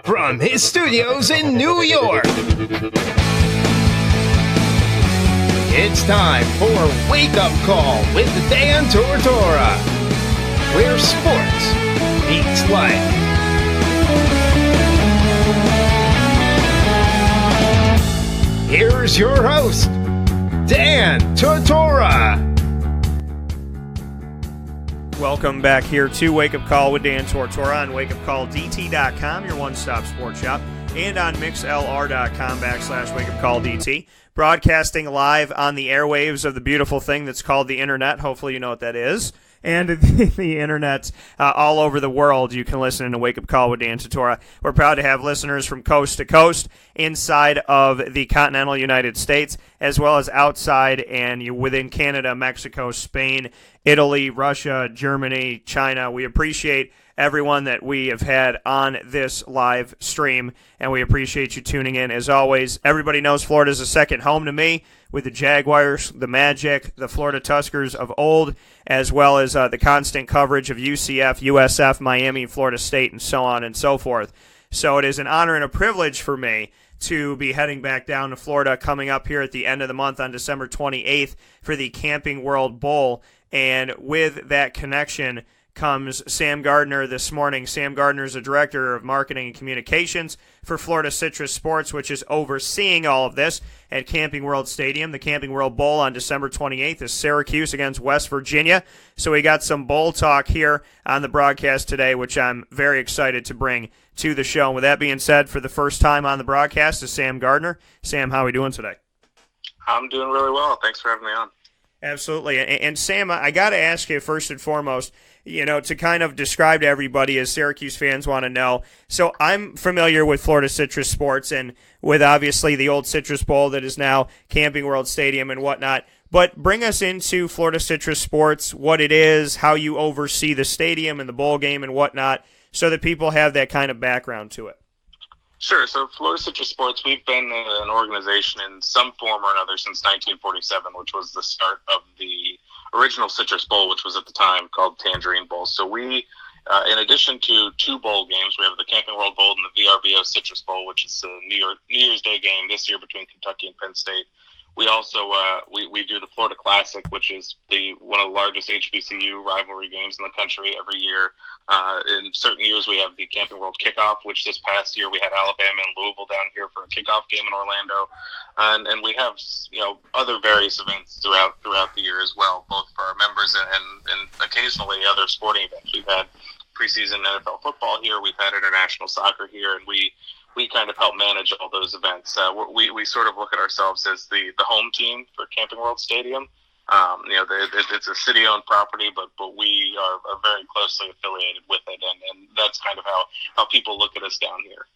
From his studios in New York, it's time for Wake Up Call with Dan Tortora, where sports meets life. Here's your host, Dan Tortora. Welcome back here to Wake Up Call with Dan Tortora on wakeupcalldt.com, your one-stop sports shop, and on mixlr.com/wakeupcalldt. Broadcasting live on the airwaves of the beautiful thing that's called the internet. Hopefully you know what that is. And the internet all over the world, you can listen to Wake Up Call with Dan Tortora. We're proud to have listeners from coast to coast inside of the continental United States, as well as outside and within Canada, Mexico, Spain, Italy, Russia, Germany, China. We appreciate everyone that we have had on this live stream, and we appreciate you tuning in. As always, everybody knows Florida's a second home to me, with the Jaguars, the Magic, the Florida Tuskers of old, as well as the constant coverage of UCF, USF, Miami, Florida State, and so on and so forth. So it is an honor and a privilege for me to be heading back down to Florida, coming up here at the end of the month on December 28th for the Camping World Bowl. And with that connection comes Sam Gardner this morning. Sam Gardner is the Director of Marketing and Communications for Florida Citrus Sports, which is overseeing all of this at Camping World Stadium. The Camping World Bowl on December 28th is Syracuse against West Virginia. So we got some bowl talk here on the broadcast today, which I'm very excited to bring to the show. And with that being said, for the first time on the broadcast is Sam Gardner. Sam, how are we doing today? I'm doing really well. Thanks for having me on. Absolutely. And Sam, I got to ask you first and foremost, to kind of describe to everybody, as Syracuse fans want to know. So I'm familiar with Florida Citrus Sports and with obviously the old Citrus Bowl that is now Camping World Stadium and whatnot. But bring us into Florida Citrus Sports, what it is, how you oversee the stadium and the bowl game and whatnot, so that people have that kind of background to it. Sure. So Florida Citrus Sports, we've been an organization in some form or another since 1947, which was the start of the original Citrus Bowl, which was at the time called Tangerine Bowl. So we, in addition to two bowl games, we have the Camping World Bowl and the VRBO Citrus Bowl, which is a New Year's Day game this year between Kentucky and Penn State. We also we do the Florida Classic, which is one of the largest HBCU rivalry games in the country every year. In certain years, we have the Camping World Kickoff, which this past year we had Alabama and Louisville down here for a kickoff game in Orlando, and we have other various events throughout the year as well, both for our members and occasionally other sporting events. We've had preseason NFL football here, we've had international soccer here, and we kind of help manage all those events. We sort of look at ourselves as the home team for Camping World Stadium. It's a city-owned property, but we are very closely affiliated with it, and that's kind of how people look at us down here.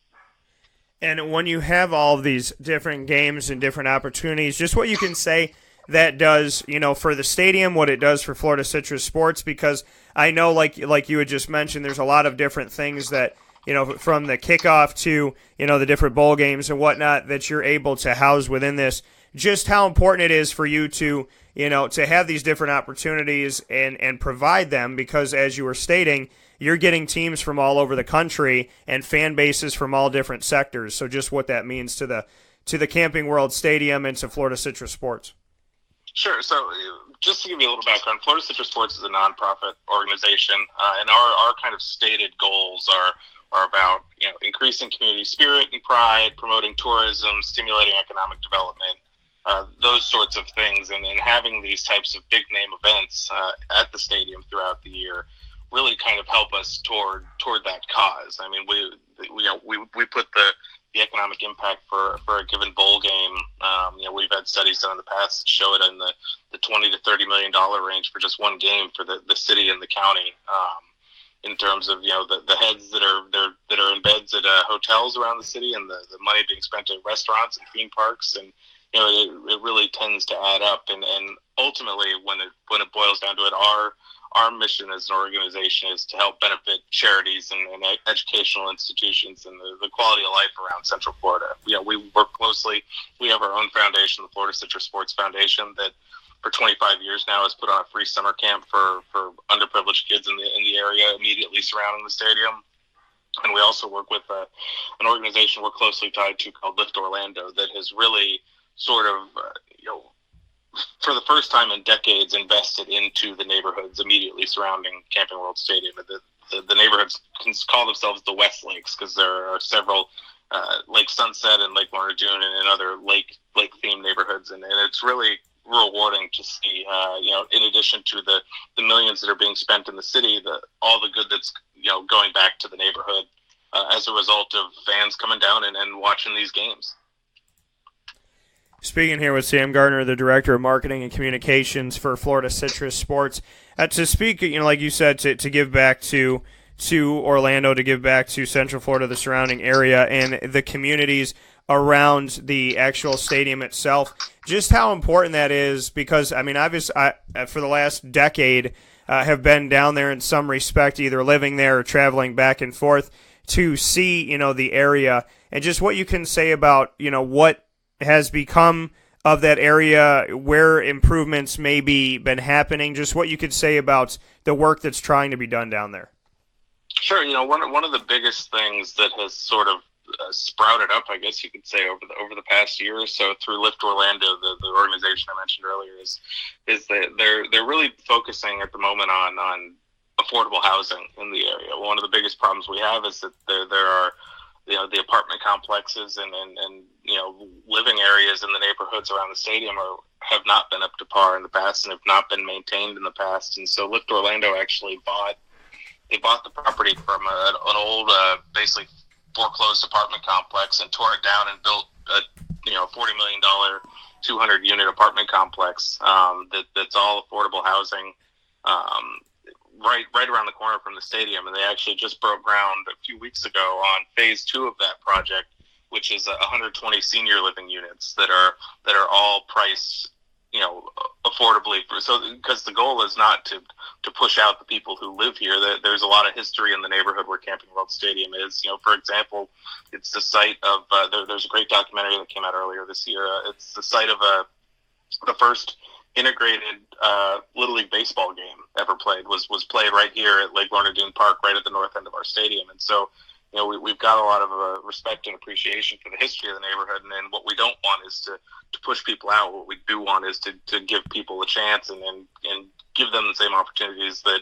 And when you have all of these different games and different opportunities, just what you can say that does, for the stadium, what it does for Florida Citrus Sports, because I know, like you had just mentioned, there's a lot of different things that, from the kickoff to, the different bowl games and whatnot that you're able to house within this, just how important it is for you to, to have these different opportunities and provide them, because as you were stating, you're getting teams from all over the country and fan bases from all different sectors. So just what that means to the Camping World Stadium and to Florida Citrus Sports. Sure. So just to give you a little background, Florida Citrus Sports is a nonprofit organization, and our kind of stated goals are about increasing community spirit and pride, promoting tourism, stimulating economic development, those sorts of things, and having these types of big name events at the stadium throughout the year really kind of help us toward that cause. I mean, we put the economic impact for a given bowl game. We've had studies done in the past that show it in the $20 to $30 million range for just one game for the city and the county. In terms of the heads that are in beds at hotels around the city, and the money being spent at restaurants and theme parks, and it really tends to add up. And ultimately, when it boils down to it, our mission as an organization is to help benefit charities and educational institutions and the quality of life around Central Florida. We work closely. We have our own foundation, the Florida Citrus Sports Foundation, that for 25 years now has put on a free summer camp for underprivileged kids in the area immediately surrounding the stadium. And we also work with an organization we're closely tied to called Lift Orlando that has really sort of, for the first time in decades, invested into the neighborhoods immediately surrounding Camping World Stadium. The neighborhoods can call themselves the West Lakes because there are several Lake Sunset and Lake Lorna Dune and other lake-themed neighborhoods. And it's really rewarding to see, in addition to the millions that are being spent in the city, all the good that's going back to the neighborhood as a result of fans coming down and watching these games. Speaking here with Sam Gardner, the Director of Marketing and Communications for Florida Citrus Sports. To speak, like you said, to give back to Orlando, to give back to Central Florida, the surrounding area, and the communities around the actual stadium itself. Just how important that is, because, obviously, for the last decade, have been down there in some respect, either living there or traveling back and forth to see, the area, and just what you can say about, what has become of that area, where improvements maybe been happening, just what you could say about the work that's trying to be done down there. Sure. One of the biggest things that has sort of sprouted up, I guess you could say, over the past year or so through Lift Orlando, the organization I mentioned earlier, is that they're really focusing at the moment on affordable housing in the area. One of the biggest problems we have is that there are the apartment complexes and living areas in the neighborhoods around the stadium have not been up to par in the past and have not been maintained in the past. And so Lift Orlando actually bought the property from an old, basically foreclosed apartment complex and tore it down and built a $40 million 200-unit apartment complex that's all affordable housing. Right around the corner from the stadium, and they actually just broke ground a few weeks ago on phase 2 of that project, which is 120 senior living units that are all priced, affordably. Because the goal is not to push out the people who live here. There's a lot of history in the neighborhood where Camping World Stadium is. For example, it's the site of there's a great documentary that came out earlier this year. It's the site of the first integrated Little League baseball game ever played was played right here at Lake Lorna Dune Park, right at the north end of our stadium. And so, we've got a lot of respect and appreciation for the history of the neighborhood. And then what we don't want is to push people out. What we do want is to give people a chance and give them the same opportunities that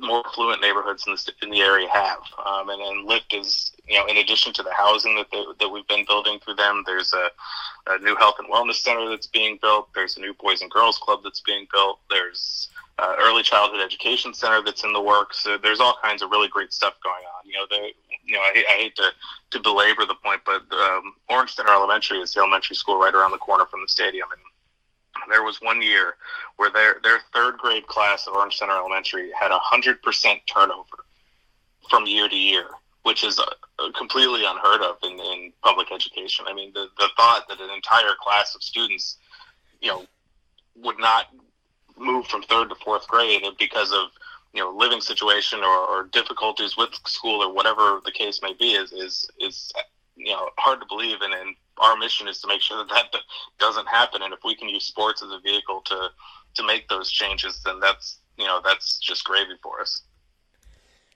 more affluent neighborhoods in the area have. And then Lyft is, in addition to the housing that we've been building through them, there's a new health and wellness center that's being built. There's a new Boys and Girls Club that's being built. There's early childhood education center that's in the works. So there's all kinds of really great stuff going on. I hate to belabor the point, but Orange Center Elementary is the elementary school right around the corner from the stadium, and there was one year where their third grade class at Orange Center Elementary had 100% turnover from year to year, which is completely unheard of in public education. The thought that an entire class of students, would not move from third to fourth grade because of living situation or difficulties with school or whatever the case may be is hard to believe, and our mission is to make sure that doesn't happen. And if we can use sports as a vehicle to make those changes, then that's just gravy for us.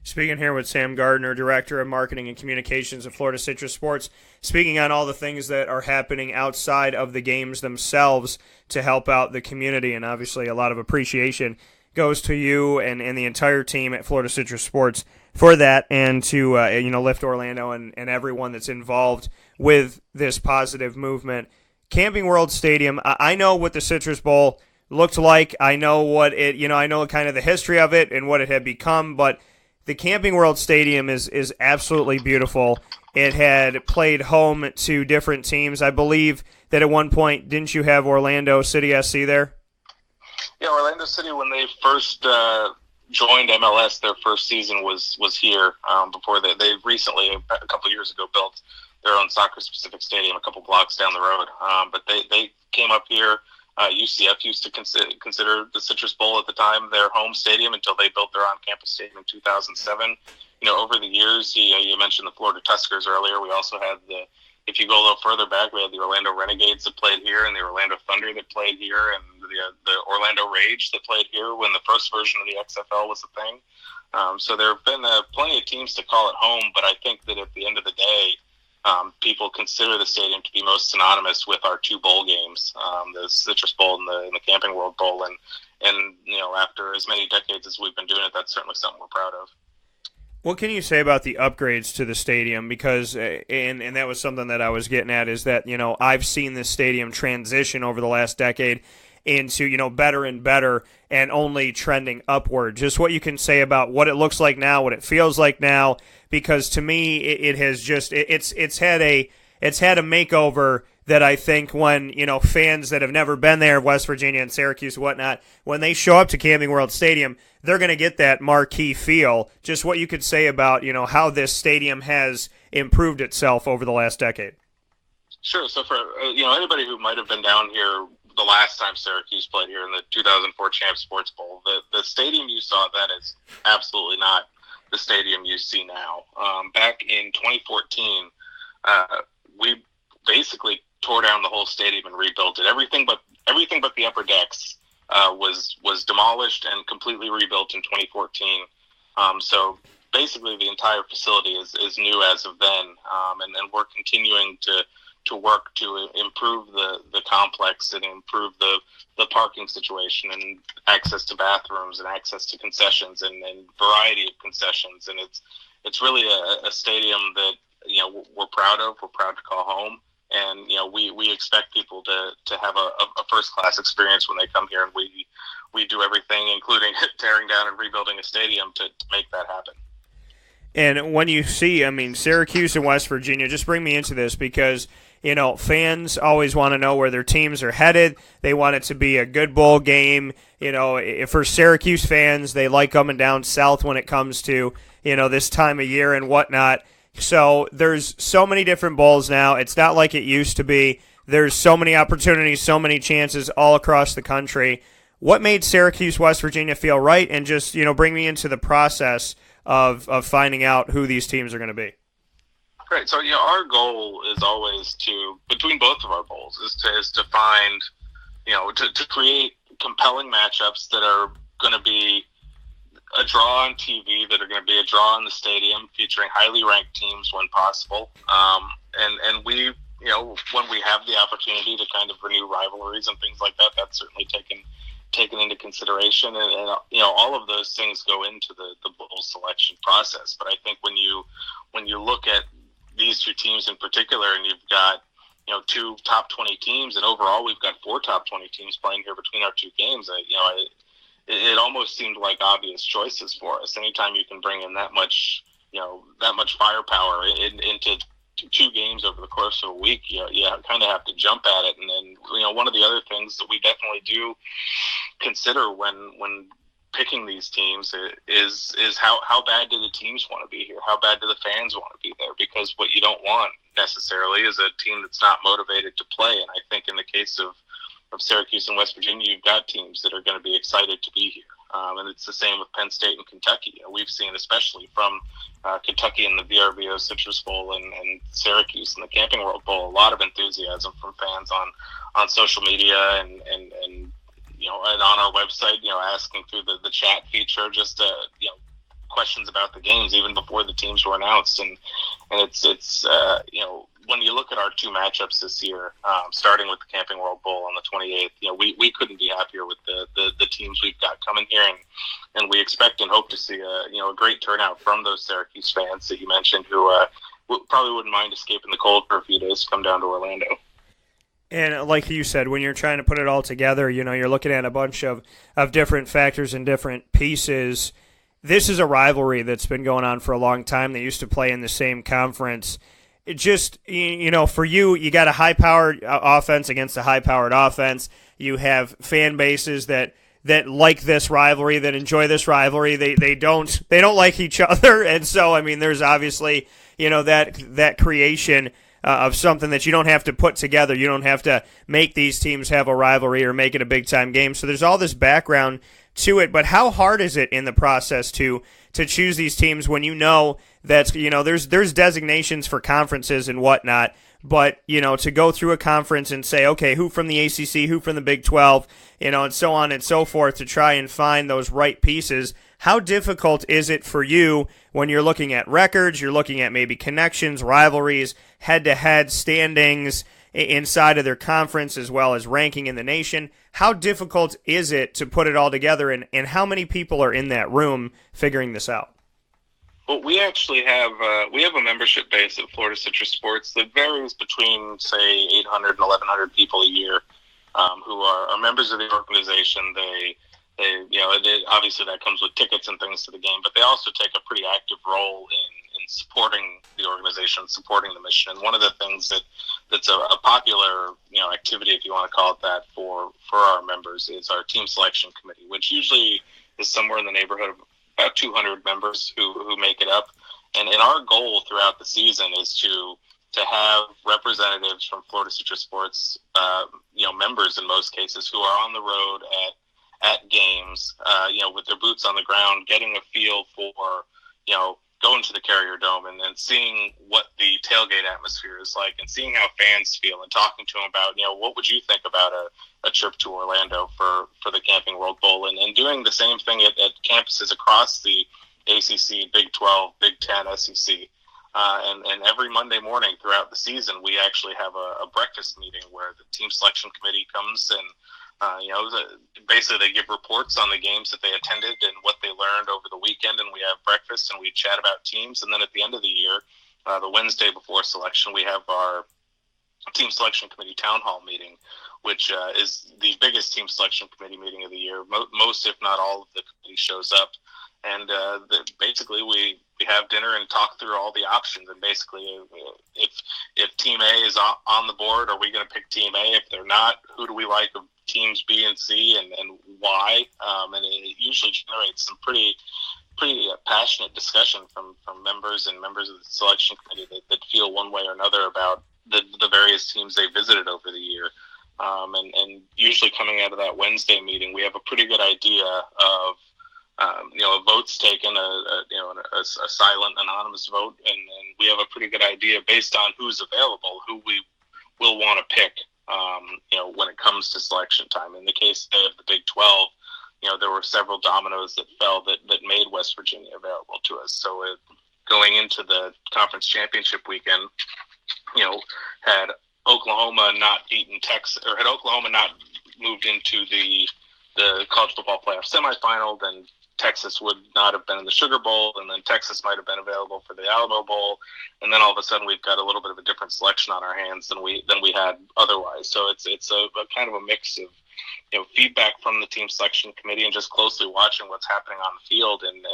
Speaking here with Sam Gardner, Director of Marketing and Communications of Florida Citrus Sports, speaking on all the things that are happening outside of the games themselves to help out the community, and obviously a lot of appreciation goes to you and the entire team at Florida Citrus Sports for that, and to Lift Orlando and everyone that's involved with this positive movement. Camping World Stadium, I know what the Citrus Bowl looked like. I know what I know kind of the history of it and what it had become, but the Camping World Stadium is absolutely beautiful. It had played home to different teams. I believe that at one point, didn't you have Orlando City SC there? Yeah, Orlando City, when they first joined MLS, their first season was here. Before they recently, a couple of years ago, built their own soccer-specific stadium a couple blocks down the road. But they came up here. UCF used to consider the Citrus Bowl at the time their home stadium until they built their on-campus stadium in 2007. Over the years, you mentioned the Florida Tuskers earlier. We also had if you go a little further back, we had the Orlando Renegades that played here, and the Orlando Thunder that played here, and the Orlando Rage that played here when the first version of the XFL was a thing. So there have been plenty of teams to call it home, but I think that at the end of the day, people consider the stadium to be most synonymous with our two bowl games, the Citrus Bowl and the Camping World Bowl, and after as many decades as we've been doing it, that's certainly something we're proud of. What can you say about the upgrades to the stadium? Because, and that was something that I was getting at, is that, I've seen this stadium transition over the last decade into, better and better and only trending upward. Just what you can say about what it looks like now, what it feels like now, because to me, it has just, it's had a makeover that I think when, fans that have never been there, West Virginia and Syracuse and whatnot, when they show up to Camping World Stadium, they're going to get that marquee feel. Just what you could say about, how this stadium has improved itself over the last decade. Sure. So for, anybody who might have been down here the last time Syracuse played here in the 2004 Champ Sports Bowl, the stadium you saw then is absolutely not the stadium you see now. Back in 2014, we basically tore down the whole stadium and rebuilt it. Everything but the upper decks was demolished and completely rebuilt in 2014. So basically, the entire facility is new as of then, and we're continuing to work to improve the complex and improve the parking situation and access to bathrooms and access to concessions and variety of concessions. And it's really a stadium that we're proud of. We're proud to call home. And, we expect people to have a first-class experience when they come here, and we do everything, including tearing down and rebuilding a stadium to make that happen. And when you see, Syracuse and West Virginia, just bring me into this because, fans always want to know where their teams are headed. They want it to be a good bowl game. For Syracuse fans, they like coming down south when it comes to, this time of year and whatnot. So there's so many different bowls now. It's not like it used to be. There's so many opportunities, so many chances all across the country. What made Syracuse, West Virginia feel right? And just, bring me into the process of finding out who these teams are going to be. Great. So, our goal is always between both of our bowls, is to find, to create compelling matchups that are going to be a draw on TV, that are going to be a draw in the stadium, featuring highly ranked teams when possible. And we, when we have the opportunity to kind of renew rivalries and things like that, that's certainly taken into consideration. And all of those things go into the bowl selection process. But I think when you look at these two teams in particular, and you've got, two top 20 teams, and overall we've got 4 top 20 teams playing here between our two games, it almost seemed like obvious choices for us. Anytime you can bring in that much firepower into two games over the course of a week, you kind of have to jump at it. And then, one of the other things that we definitely do consider when picking these teams is how bad do the teams want to be here? How bad do the fans want to be there? Because what you don't want necessarily is a team that's not motivated to play. And I think in the case of Syracuse and West Virginia, you've got teams that are going to be excited to be here. And it's the same with Penn State and Kentucky. We've seen, especially from Kentucky in the VRBO Citrus Bowl and Syracuse in the Camping World Bowl, a lot of enthusiasm from fans on social media and on our website, asking through the chat feature, just questions about the games even before the teams were announced. And it's when you look at our two matchups this year, starting with the Camping World Bowl on the 28th, we couldn't be happier with the teams we've got coming here, and we expect and hope to see a great turnout from those Syracuse fans that you mentioned, who probably wouldn't mind escaping the cold for a few days to come down to Orlando. And like you said, when you're trying to put it all together, you're looking at a bunch of different factors and different pieces. This is a rivalry that's been going on for a long time. They used to play in the same conference. It just, for you got a high-powered offense against a high-powered offense. You have fan bases that like this rivalry, that enjoy this rivalry. They don't like each other, and so there's obviously that creation of something that you don't have to put together. You don't have to make these teams have a rivalry or make it a big-time game. So there's all this background to it, but how hard is it in the process to to choose these teams when you know that, there's designations for conferences and whatnot, but, to go through a conference and say, okay, who from the ACC, who from the Big 12, and so on and so forth to try and find those right pieces. How difficult is it for you when you're looking at records, you're looking at maybe connections, rivalries, head-to-head standings inside of their conference as well as ranking in the nation? How difficult is it to put it all together, and how many people are in that room figuring this out? Well, we actually have a membership base at Florida Citrus Sports that varies between, say, 800 and 1,100 people a year who are members of the organization. They obviously that comes with tickets and things to the game, but they also take a pretty active role in supporting the organization, supporting the mission. And one of the things that's a popular activity, if you want to call it that, for our members is our team selection committee, which usually is somewhere in the neighborhood of about 200 members who make it up. And our goal throughout the season is to have representatives from Florida Citrus Sports, members in most cases, who are on the road at games, with their boots on the ground, getting a feel for, going to the Carrier Dome and seeing what the tailgate atmosphere is like and seeing how fans feel and talking to them about, what would you think about a trip to Orlando for the Camping World Bowl, and doing the same thing at campuses across the ACC, Big 12, Big 10, SEC. And every Monday morning throughout the season, we actually have a breakfast meeting where the team selection committee comes and, basically they give reports on the games that they attended and what they learned over the weekend, and we have breakfast and we chat about teams. And then at the end of the year, the Wednesday before selection, we have our team selection committee town hall meeting, which is the biggest team selection committee meeting of the year. Most, if not all, of the committee shows up. And basically we have dinner and talk through all the options. And basically, if Team A is on the board, are we going to pick Team A? If they're not, who do we like of teams B and C, and why? And it usually generates some pretty passionate discussion from members and members of the selection committee that feel one way or another about the various teams they visited over the year. And usually coming out of that Wednesday meeting, we have a pretty good idea of a vote's taken, a silent, anonymous vote, and we have a pretty good idea based on who's available, who we will want to pick, when it comes to selection time. In the case of the Big 12, there were several dominoes that fell that made West Virginia available to us. So going into the conference championship weekend, had Oklahoma not beaten Texas, or had Oklahoma not moved into the college football playoff semifinal, then Texas would not have been in the Sugar Bowl, and then Texas might have been available for the Alamo Bowl, and then all of a sudden we've got a little bit of a different selection on our hands than we had otherwise. So it's a kind of a mix of feedback from the team selection committee and just closely watching what's happening on the field, and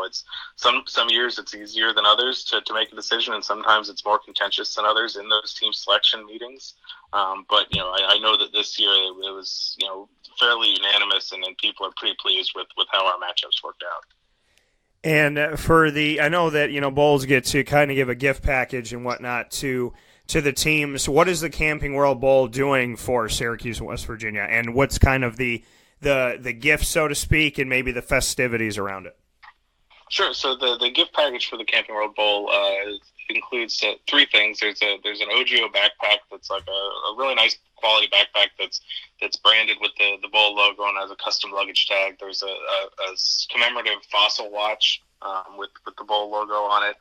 it's some years it's easier than others to make a decision, and sometimes it's more contentious than others in those team selection meetings. But I know that this year it was fairly unanimous, and people are pretty pleased with how our matchups worked out. And I know that bowls get to kind of give a gift package and whatnot to the teams. What is the Camping World Bowl doing for Syracuse and West Virginia, and what's kind of the gift, so to speak, and maybe the festivities around it? Sure. So the gift package for the Camping World Bowl includes three things. There's an OGO backpack that's like a really nice quality backpack that's branded with the bowl logo and has a custom luggage tag. There's a commemorative fossil watch with the bowl logo on it,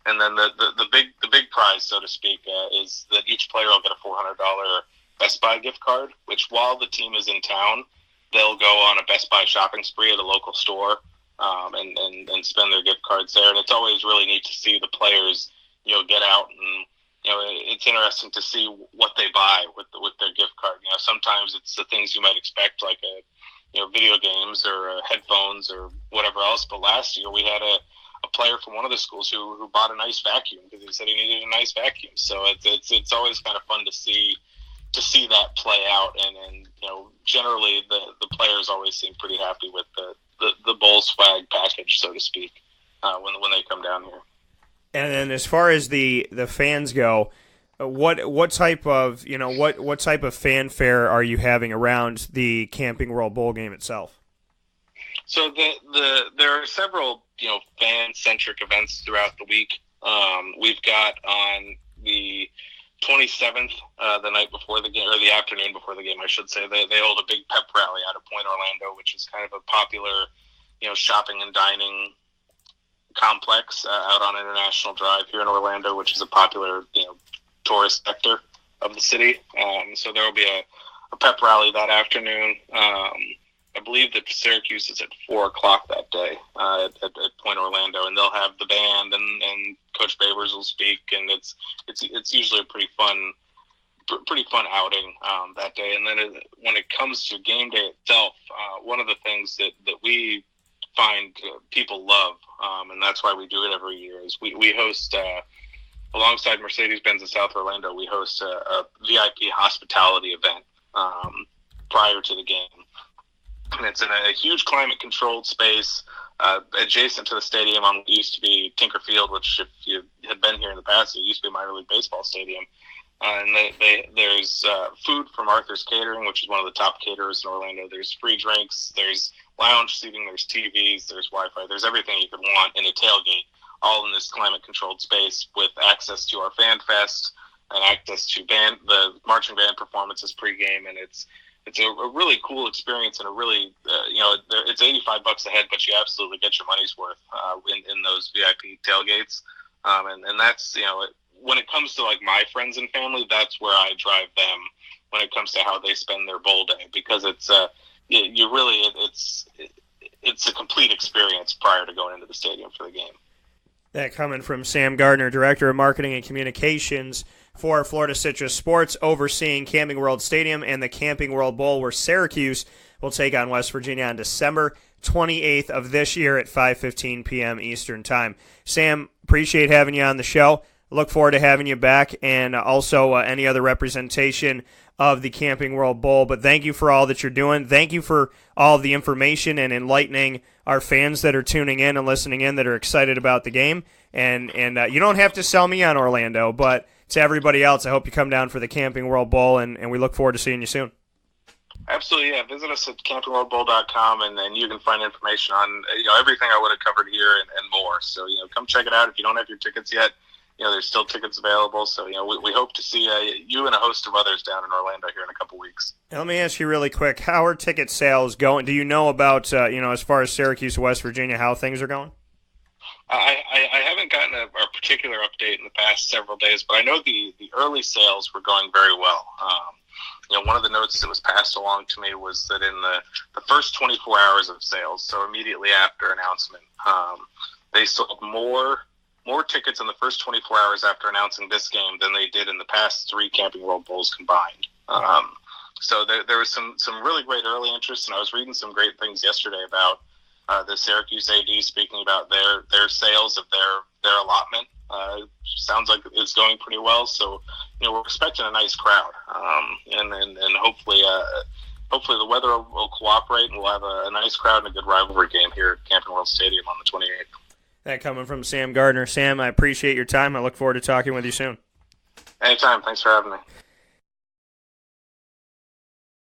and then the big prize, so to speak, is that each player will get a $400 Best Buy gift card. Which, while the team is in town, they'll go on a Best Buy shopping spree at a local store. And spend their gift cards there. And it's always really neat to see the players, get out, and, it's interesting to see what they buy with their gift card. Sometimes it's the things you might expect, like video games or headphones or whatever else. But last year we had a player from one of the schools who bought a nice vacuum because he said he needed a nice vacuum. So it's always kind of fun to see that play out. And generally the players always seem pretty happy with the bowl swag package, so to speak, when they come down here. And then as far as the fans go, what type of what type of fanfare are you having around the Camping World Bowl game itself? So there are several fan-centric events throughout the week. We've got on the 27th, the night before the game, or the afternoon before the game, I should say, they hold a big pep rally out of Point Orlando, which is kind of a popular, shopping and dining complex out on International Drive here in Orlando, which is a popular, tourist sector of the city. So there will be a pep rally that afternoon. I believe that Syracuse is at 4:00 that day at Point Orlando, and they'll have the band and Coach Babers will speak, and it's usually a pretty fun outing that day. And then when it comes to game day itself, one of the things that we find people love, and that's why we do it every year, is we host alongside Mercedes-Benz in South Orlando, we host a VIP hospitality event prior to the game. And it's in a huge climate-controlled space adjacent to the stadium on what used to be Tinker Field, which, if you had been here in the past, it used to be a minor league baseball stadium. And there's food from Arthur's Catering, which is one of the top caterers in Orlando. There's free drinks, there's lounge seating, there's TVs, there's Wi-Fi, there's everything you could want in a tailgate, all in this climate-controlled space with access to our Fan Fest and access to the marching band performances pregame, and it's a really cool experience, and a really, it's $85 a head, but you absolutely get your money's worth in those VIP tailgates. And that's, when it comes to like my friends and family, that's where I drive them when it comes to how they spend their bowl day, because it's a complete experience prior to going into the stadium for the game. That coming from Sam Gardner, Director of Marketing and Communications for Florida Citrus Sports, overseeing Camping World Stadium and the Camping World Bowl, where Syracuse will take on West Virginia on December 28th of this year at 5:15 p.m. Eastern Time. Sam, appreciate having you on the show. Look forward to having you back, and also any other representation of the Camping World Bowl. But thank you for all that you're doing. Thank you for all the information and enlightening our fans that are tuning in and listening in that are excited about the game. And you don't have to sell me on Orlando, but to everybody else, I hope you come down for the Camping World Bowl, and we look forward to seeing you soon. Absolutely, yeah. Visit us at campingworldbowl.com, and then you can find information on everything I would have covered here and more. So come check it out. If you don't have your tickets yet, there's still tickets available. So we hope to see you and a host of others down in Orlando here in a couple weeks. Now, let me ask you really quick: how are ticket sales going? Do you know about as far as Syracuse, West Virginia, how things are going? I haven't gotten a particular update in the past several days, but I know the early sales were going very well. One of the notes that was passed along to me was that in the first 24 hours of sales, so immediately after announcement, they sold more tickets in the first 24 hours after announcing this game than they did in the past 3 Camping World Bowls combined. So there was some really great early interest, and I was reading some great things yesterday about the Syracuse AD speaking about their sales of their allotment. Sounds like it's going pretty well, so we're expecting a nice crowd, and hopefully the weather will cooperate, and we'll have a nice crowd and a good rivalry game here at Camping World Stadium on the 28th. That coming from Sam Gardner. Sam, I appreciate your time. I look forward to talking with you soon. Anytime. Thanks for having me.